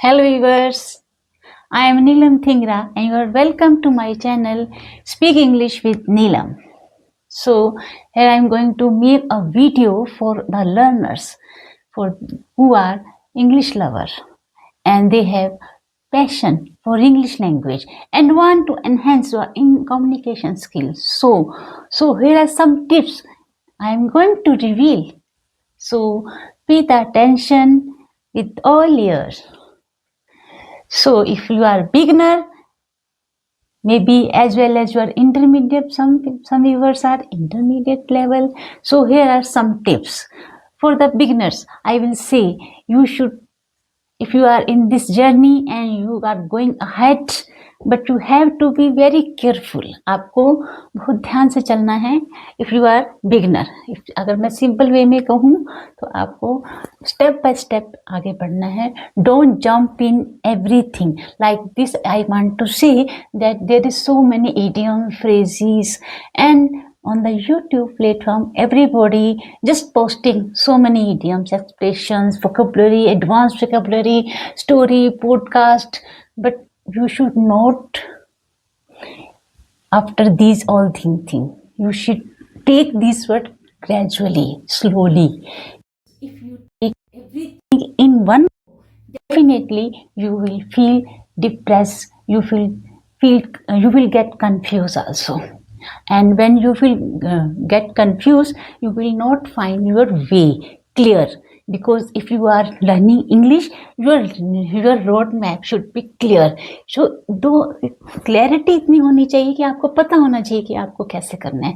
Hello viewers, I am Neelam Thingra and you are welcome to my channel Speak English with Neelam. So here I am going to make a video for the learners for who are English lover and they have passion for English language and want to enhance your communication skills. So here are some tips I am going to reveal. So pay the attention with all ears. So if you are beginner, maybe as well as you are intermediate, some viewers are intermediate level. So here are some tips. For the beginners, I will say you should, if you are in this journey and you are going ahead, but you have to be very careful. आपको बहुत ध्यान से चलना है. If you are beginner, अगर मैं simple way में कहूँ तो आपको step by step आगे बढ़ना है. Don't jump in everything. Like this, I want to say that there is so many idiom phrases and on the YouTube platform, everybody just posting so many idioms, expressions, vocabulary, advanced vocabulary, story, podcast. But you should not, after these all things, you should take this word gradually, slowly. If you take everything in one, definitely you will feel depressed. You will get confused also. And when you will get confused, you will not find your way clear, because if you are learning English, your roadmap should be clear. So दो clarity इतनी होनी चाहिए कि आपको पता होना चाहिए कि आपको कैसे करना है.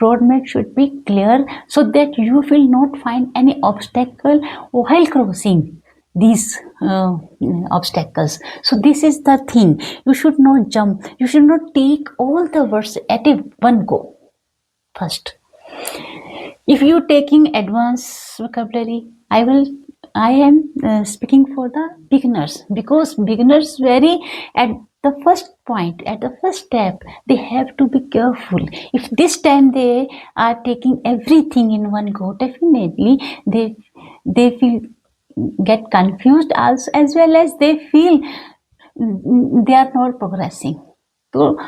Roadmap should be clear so that you will not find any obstacle while crossing these obstacles. So this is the thing. You should not jump. You should not take all the words at one go. First, if you taking advanced vocabulary, I am speaking for the beginners, because beginners vary at the first point, at the first step. They have to be careful. If this time they are taking everything in one go, definitely they feel get confused as well as they feel they are not progressing. So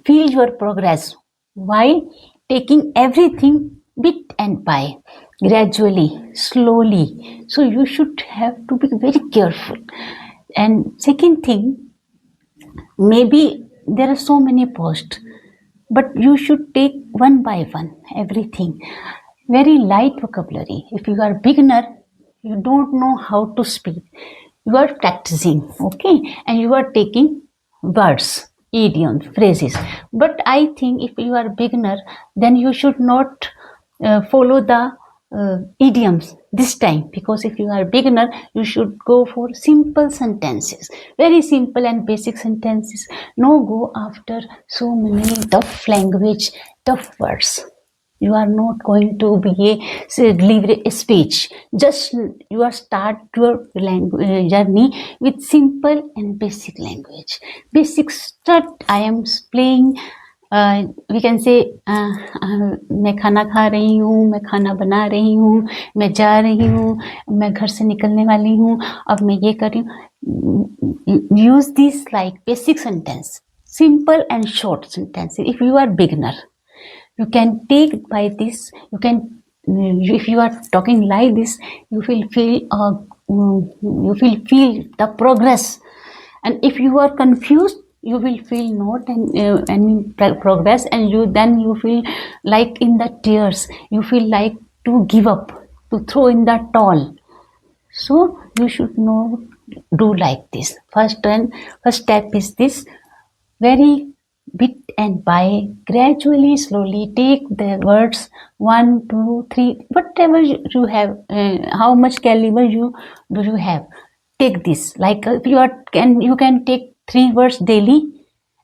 feel your progress while taking everything bit and by, gradually, slowly. So you should have to be very careful. And second thing, maybe there are so many posts, but you should take one by one everything. Very light vocabulary. If you are beginner, you don't know how to speak, you are practicing, okay, and you are taking words, idioms, phrases. But I think if you are beginner, then you should not follow the idioms this time, because if you are beginner, you should go for simple sentences, very simple and basic sentences. No go after so many tough language, tough words. You are not going to be deliver a speech. Just you are start your journey with simple and basic language. Basic start. I am playing. We can say मैं खाना खा रही हूँ, मैं खाना बना रही हूँ, मैं जा रही हूँ, मैं घर से निकलने वाली हूँ, अब मैं ये कर रही हूँ. Use this like basic sentence, simple and short sentences. If you are beginner, you can take by this. You can, if you are talking like this, you will feel the progress. And if you are confused, you will feel not any progress, and you feel like in the tears. You feel like to give up, to throw in the towel. So you should not do like this. First step is this: very bit and by, gradually, slowly take the words 1, 2, 3, whatever you have, how much caliber do you have. Take this, like if you can take 3 words daily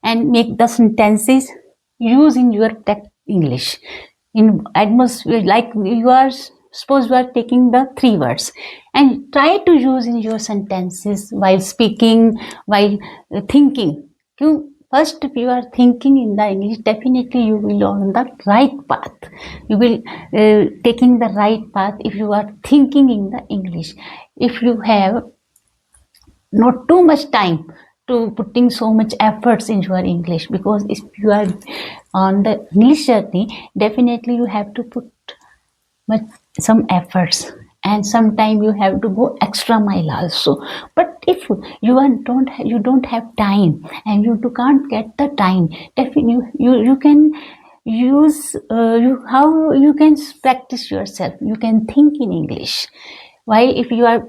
and make the sentences use in your English in atmosphere. Like you are suppose you are taking the 3 words and try to use in your sentences while speaking, while thinking. First, if you are thinking in the English, definitely you will on the right path. You will taking the right path if you are thinking in the English. If you have not too much time to putting so much efforts in your English, because if you are on the English journey, definitely you have to put much some efforts, and sometimes you have to go extra mile also. But if you don't have time, and you can't get the time, definitely you can use you how you can practice yourself. You can think in English. Why? If you are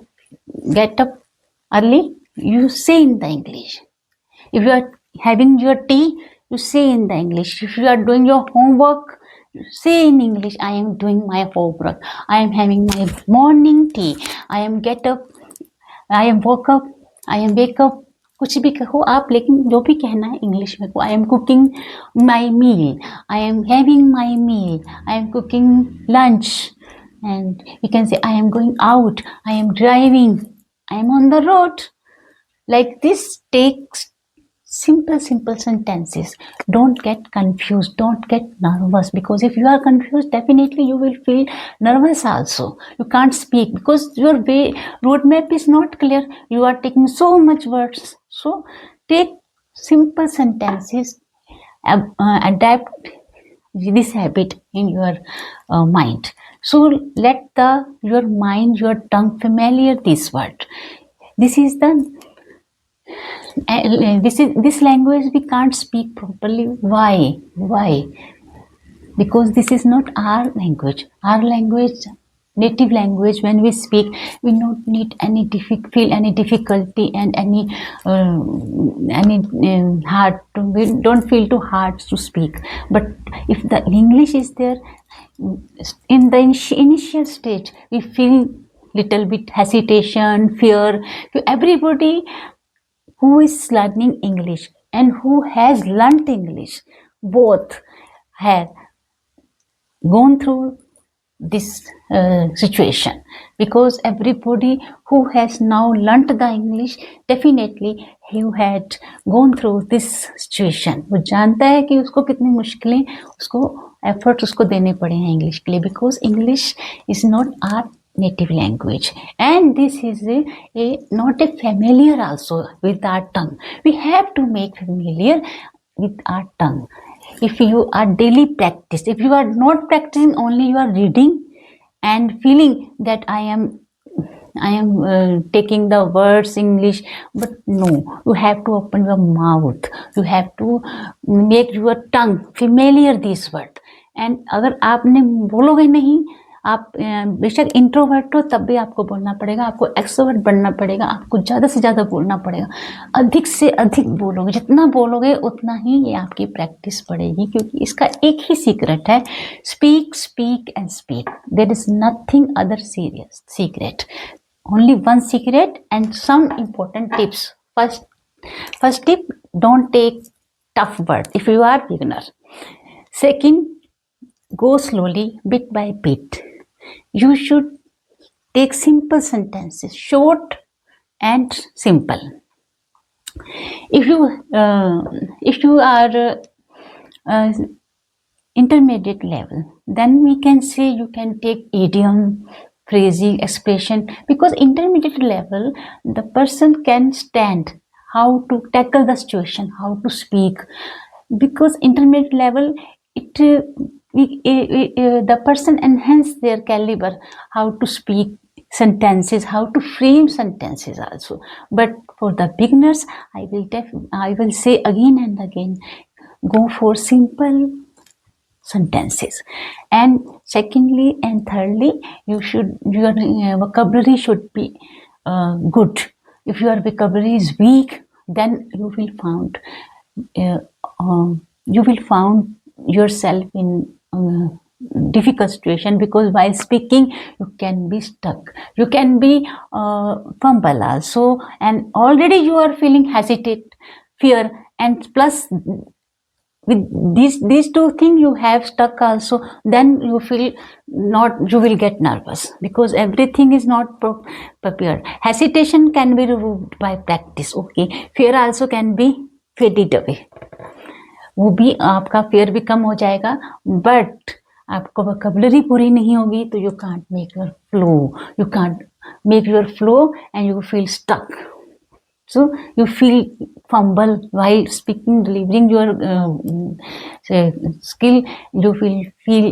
get up early, you say in the English. If you are having your tea, you say in the English. If you are doing your homework, you say in English, I am doing my homework. I am having my morning tea. I am get up. I am woke up. I am wake up. कुछ भी कहो आप, लेकिन जो भी कहना है English में को. I am cooking my meal. I am having my meal. I am cooking lunch. And you can say, I am going out. I am driving. I am on the road. Like this takes simple sentences. Don't get confused, don't get nervous, because if you are confused, definitely you will feel nervous also. You can't speak because your roadmap is not clear. You are taking so much words. So take simple sentences, adapt this habit in your mind. So let your mind, your tongue familiar this word. This is this language we can't speak properly. Why? Because this is not our language. Our language, native language, when we speak, we don't need feel any difficulty and any hard. We don't feel too hard to speak. But if the English is there, in the initial stage, we feel little bit hesitation, fear. Everybody who is learning English and who has learnt English, both have gone through this situation, because everybody who has now learnt the English, definitely he had gone through this situation. वो जानता है कि उसको कितनी मुश्किलें, उसको effort उसको देने पड़े हैं इंग्लिश के लिए, because English is not our native language, and this is not a familiar also with our tongue. We have to make familiar with our tongue. If you are daily practice, if you are not practicing, only you are reading and feeling that I am taking the words English, but no, you have to open your mouth. You have to make your tongue familiar this word. And अगर आपने बोलोगे नहीं, आप बेशक introvert हो तब भी आपको बोलना पड़ेगा, आपको एक्सट्रोवर्ट बनना पड़ेगा, आपको ज़्यादा से ज़्यादा बोलना पड़ेगा, अधिक से अधिक बोलोगे, जितना बोलोगे उतना ही ये आपकी प्रैक्टिस बढ़ेगी, क्योंकि इसका एक ही सीक्रेट है, speak speak and speak. There is nothing other serious secret, only one secret and some important tips. First tip, don't take tough words if you are beginner. Second, go slowly, bit by bit. You should take simple sentences, short and simple. If you are intermediate level, then we can say you can take idiom, phrasing, expression, because intermediate level the person can stand how to tackle the situation, how to speak, because intermediate level the person enhance their caliber, how to speak sentences, how to frame sentences also. But for the beginners, I will say again and again, go for simple sentences. And secondly and thirdly, your vocabulary should be good. If your vocabulary is weak, then you will found yourself in difficult situation, because while speaking you can be stuck, you can be fumble also, and already you are feeling hesitate, fear, and plus with these two things you have stuck also, then you will get nervous, because everything is not prepared. Hesitation can be removed by practice. Okay, fear also can be faded away, वो भी आपका fear भी कम हो जाएगा. but आपको vocabulary पूरी नहीं होगी तो you can't make your flow and you feel stuck. So you feel fumble while speaking, delivering your skill. You will feel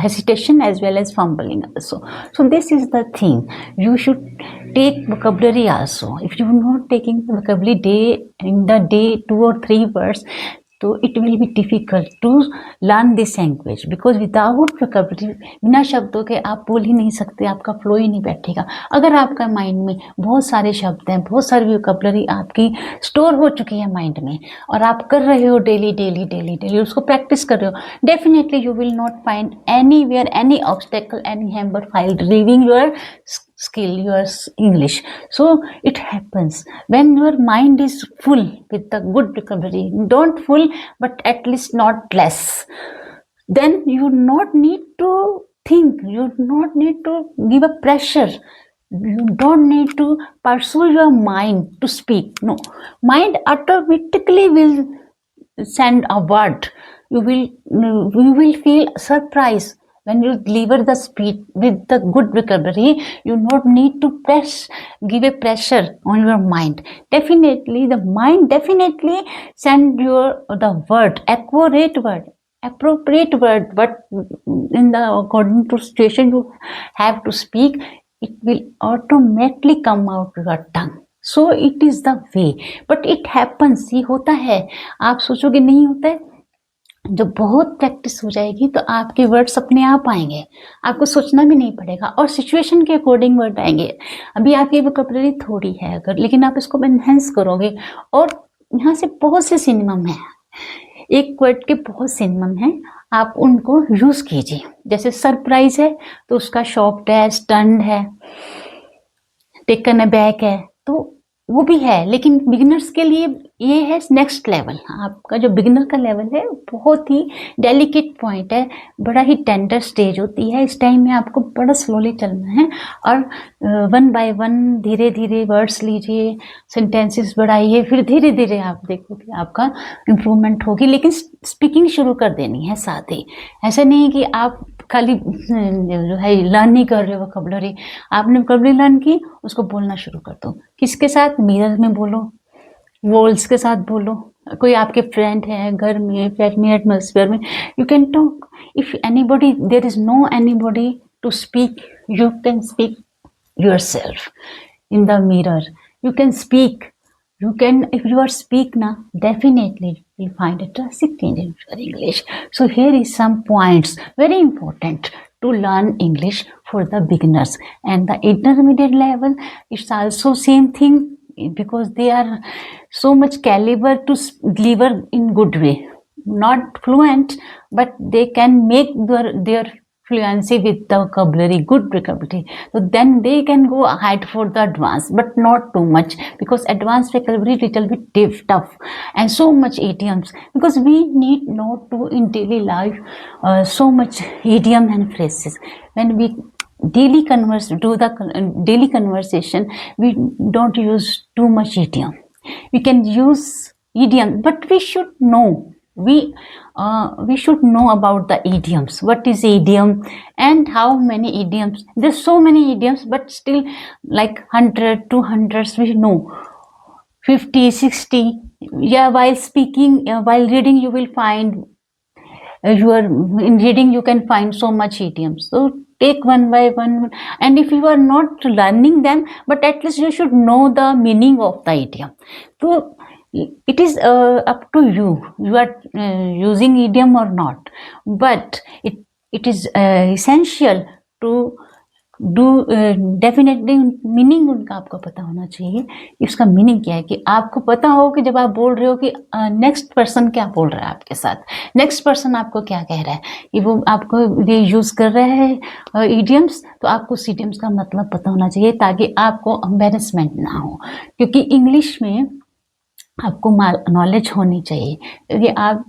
hesitation as well as fumbling also. So this is the thing. You should take vocabulary also. If you are not taking the vocabulary day in the day 2 or 3 words, तो it will be difficult to learn this language, because without vocabulary, बिना शब्दों के आप बोल ही नहीं सकते, आपका flow ही नहीं बैठेगा। अगर आपका माइंड में बहुत सारे शब्द हैं, बहुत सारी वोकैबुलरी आपकी स्टोर हो चुकी है माइंड में, और आप कर रहे हो डेली डेली डेली डेली उसको प्रैक्टिस कर रहे हो, definitely you will not find anywhere any obstacle, any hamper file reading your skill, your English. So it happens when your mind is full with the good vocabulary, don't full but at least not less, then you not need to think, you not need to give a pressure, you don't need to pursue your mind to speak. No, mind automatically will send a word. You will feel surprise when you deliver the speech with the good vocabulary. You don't need to give a pressure on your mind. Definitely the mind definitely send the word, accurate word, appropriate word, but in the according to situation you have to speak, it will automatically come out your tongue. So it is the way, but it happens, ये होता है, आप सोचोगे नहीं होता है, जब बहुत प्रैक्टिस हो जाएगी तो आपके वर्ड्स अपने आप आएंगे, आपको सोचना भी नहीं पड़ेगा, और सिचुएशन के अकॉर्डिंग वर्ड आएंगे। अभी आपकी वोकैबुलरी थोड़ी है अगर, लेकिन आप इसको एनहेंस करोगे, और यहाँ से बहुत से सिनोनिम है, एक वर्ड के बहुत सिनोनिम हैं, आप उनको यूज कीजिए। जैसे सरप्राइज है तो उसका शॉक्ड है, स्टन्ड है, टेकन अबैक है, तो वो भी है, लेकिन बिगिनर्स के लिए ये है नेक्स्ट लेवल। आपका जो बिगिनर का लेवल है बहुत ही डेलिकेट पॉइंट है, बड़ा ही टेंडर स्टेज होती है, इस टाइम में आपको बड़ा स्लोली चलना है, और वन बाय वन धीरे धीरे वर्ड्स लीजिए, सेंटेंसेस बढ़ाइए, फिर धीरे धीरे आप देखोगे आपका इम्प्रूवमेंट होगी। लेकिन स्पीकिंग शुरू कर देनी है साथ ही, ऐसा नहीं कि आप खाली जो है लर्न नहीं कर रहे हो वोकैबुलरी, आपने वोकैबुलरी लर्न की, उसको बोलना शुरू कर दो। किसके साथ? मिरर में बोलो, वॉल्स के साथ बोलो, कोई आपके फ्रेंड है घर में, फैमिली एटमॉस्फेयर में, you can talk. If anybody, there is no anybody to speak, you can speak yourself in the mirror, you can speak, you can, if you are speak now, definitely you will find a drastic change in your English. So here is some points very important to learn English for the beginners. And the intermediate level, it's also same thing, because they are so much caliber to deliver in good way, not fluent, but they can make their fluency with the vocabulary, good vocabulary, so then they can go ahead for the advanced, but not too much, because advanced vocabulary little bit tough, and so much idioms, because we need not to in daily life so much idiom and phrases. When we daily do the daily conversation, we don't use too much idiom. We can use idiom, but we should know, we should know about the idioms, what is idiom and how many idioms. There's so many idioms, but still like 100 200 we know, 50 60. Yeah, while speaking, while reading, you will find in reading you can find so much idioms. So take one by one, and if you are not learning them, but at least you should know the meaning of the idiom. So it is up to you, you are using idiom or not, but it is essential to do definitely meaning उनका आपको पता होना चाहिए। इसका meaning क्या है कि आपको पता हो कि जब आप बोल रहे हो कि नेक्स्ट पर्सन क्या बोल रहा है आपके साथ, नेक्स्ट पर्सन आपको क्या कह रहा है, कि वो आपको ये यूज़ कर रहा है इडियम्स, तो आपको उस इडियम्स का मतलब पता होना चाहिए, ताकि आपको एम्बेरसमेंट ना हो। क्योंकि इंग्लिश में आपको नॉलेज होनी चाहिए, क्योंकि आप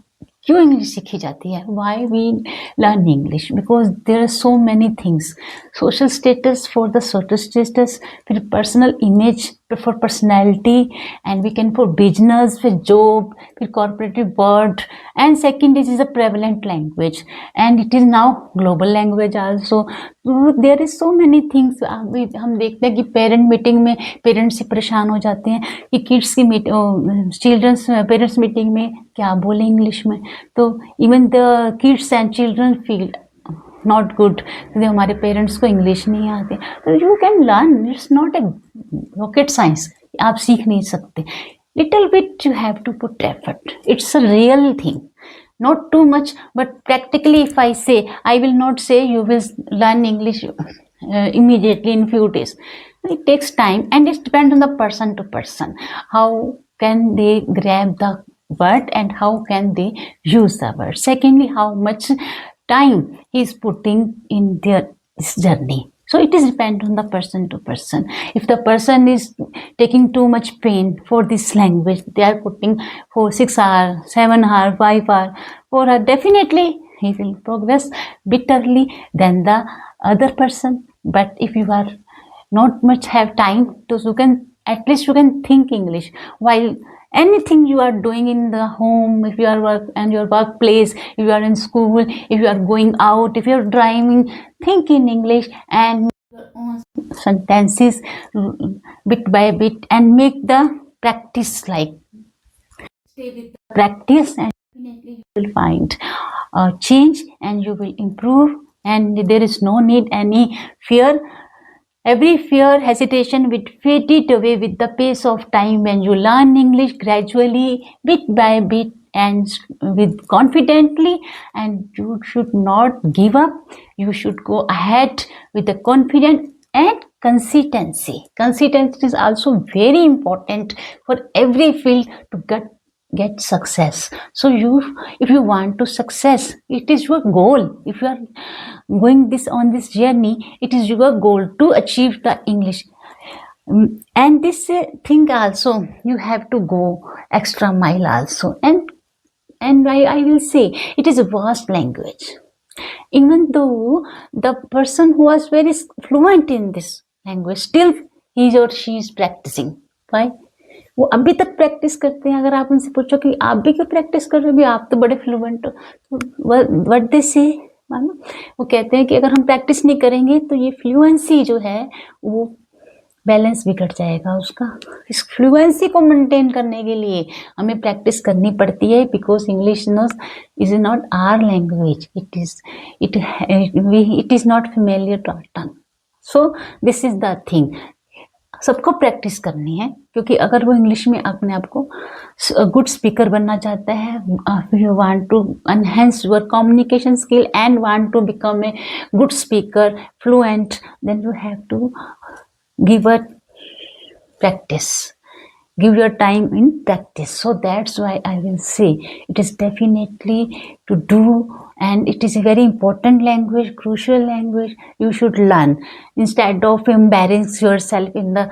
क्यों इंग्लिश सीखी जाती है, why we learn English, because there are so many things, social status, for the social status, फिर personal image for personality, and we can for business, for job, for corporative world. And second, this is a prevalent language, and it is now global language also. So there is so many things. हम देखते हैं कि parent meeting में parents से परेशान हो जाते हैं कि किड्स की चिल्ड्रंस पेरेंट्स मीटिंग में क्या बोले इंग्लिश में, तो even the kids and children feel not good क्योंकि हमारे पेरेंट्स को इंग्लिश नहीं आती. तो you can learn, it's not a rocket science, आप सीख नहीं सकते. Little bit you have to put effort, it's a real thing, not too much, but practically if I say, I will not say you will learn English immediately in few days. It takes time, and it depends on the person to person, how can they grab the word and how can they use the word. Secondly, how much time he is putting in their journey. So it is depend on the person to person. If the person is taking too much pain for this language, they are putting for 6 hours, 7 hours, 5 hours, 4 hours, definitely he will progress bitterly than the other person. But if you are not much have time, so you can at least you can think English while anything you are doing in the home, if you are work and your workplace, if you are in school, if you are going out, if you are driving, think in English and your own sentences bit by bit, and make the practice, like stay with the practice, and definitely you will find change and you will improve, and there is no need any fear. Every fear, hesitation will fade it away with the pace of time when you learn English gradually, bit by bit, and with confidently. And you should not give up. You should go ahead with the confidence and consistency. Consistency is also very important for every field to get success. So if you want to success, it is your goal. If you are going on this journey, it is your goal to achieve the English. And this thing also, you have to go extra mile also. And I will say it is a vast language. Even though the person who was very fluent in this language, still he or she is practicing. Why? वो अभी तक practice करते हैं. अगर आप उनसे पूछो कि आप भी क्यों प्रैक्टिस कर रहे हो, भी आप तो बड़े फ्लुएंट हो, तो व्हाट दे से, वो कहते हैं कि अगर हम प्रैक्टिस नहीं करेंगे तो ये फ्लुएंसी जो है वो बैलेंस बिगड़ जाएगा उसका. इस फ्लुएंसी को मेंटेन करने के लिए हमें प्रैक्टिस करनी पड़ती है, because English is not our language, it is not familiar to our tongue. So this is the thing, सबको प्रैक्टिस करनी है, क्योंकि अगर वो इंग्लिश में अपने आप को गुड स्पीकर बनना चाहता है, you want to enhance your communication skill and want to become a good speaker, fluent, then you have to give a practice, give your time in practice. So that's why I will say it is definitely to do, and it is a very important language, crucial language. You should learn instead of embarrassing yourself in the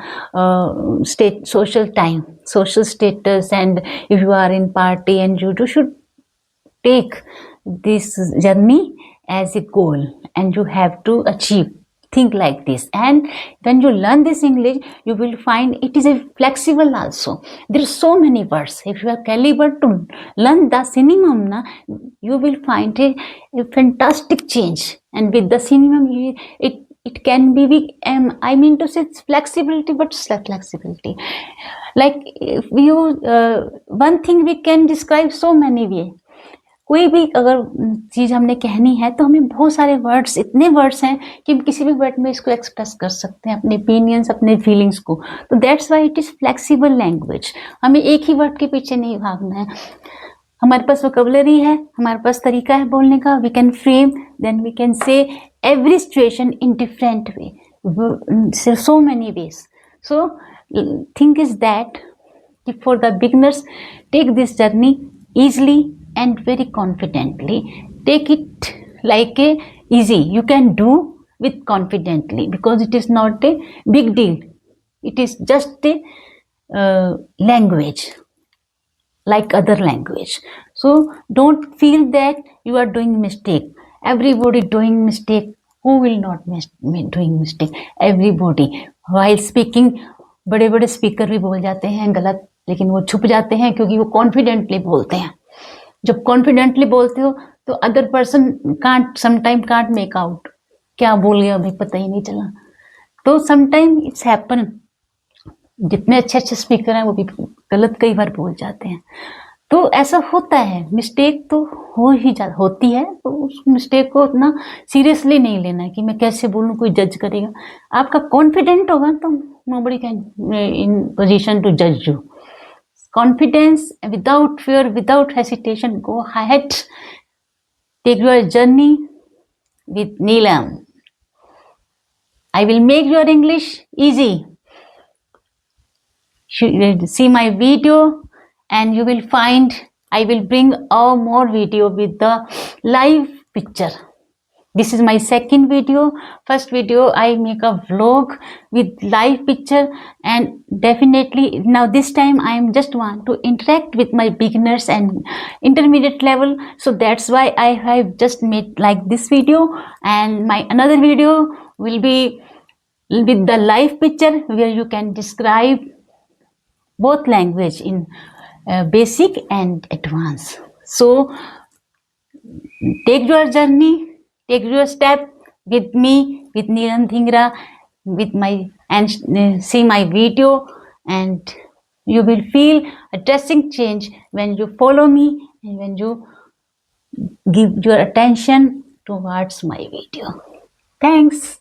social status, and if you are in party, and you should take this journey as a goal, and you have to achieve. Think like this, and when you learn this English, you will find it is a flexible also. There are so many words. If you are caliber to learn the synonym, you will find a fantastic change. And with the synonym, it can be I mean to say it's flexibility, but flexibility. Like if you one thing we can describe so many ways. कोई भी अगर चीज़ हमने कहनी है तो हमें बहुत सारे वर्ड्स, इतने वर्ड्स हैं कि हम किसी भी वर्ड में इसको एक्सप्रेस कर सकते हैं, अपने ओपिनियंस, अपने फीलिंग्स को. तो that's why it is flexible language. हमें एक ही वर्ड के पीछे नहीं भागना है. हमारे पास वोकैबुलरी है, हमारे पास तरीका है बोलने का. We can frame, then we can say every situation in different way, so many ways. So thing is that for the beginners, take this journey easily and very confidently. Take it like a easy. You can do with confidently, because it is not a big deal. It is just a language like other language. So don't feel that you are doing mistake. Everybody doing mistake. Who will not doing mistake? Everybody. While speaking, बड़े बड़े speaker भी बोल जाते हैं गलत, लेकिन वो छुप जाते हैं क्योंकि वो कॉन्फिडेंटली बोलते हैं। जब कॉन्फिडेंटली बोलते हो तो other person sometime can't make out क्या बोल गया, अभी पता ही नहीं चला। तो समटाइम इट्स हैपन, जितने अच्छे अच्छे स्पीकर हैं वो भी गलत कई बार बोल जाते हैं। तो ऐसा होता है, मिस्टेक तो होती है, तो उस मिस्टेक को उतना सीरियसली नहीं लेना है कि मैं कैसे बोलूँ, कोई जज करेगा। आपका कॉन्फिडेंट होगा तो nobody can in position to जज you. Confidence, without fear, without hesitation, go ahead, take your journey with Neelam. I will make your English easy. See my video and you will find I will bring more video with the live picture. This is my second video. First video I make a vlog with live picture, and definitely now this time I am just want to interact with my beginners and intermediate level, so that's why I have just made like this video. And my another video will be with the live picture where you can describe both language in basic and advanced. So take your journey, take your step with me, with Neelam Dhingra, with my and see my video, and you will feel a drastic change when you follow me and when you give your attention towards my video. Thanks.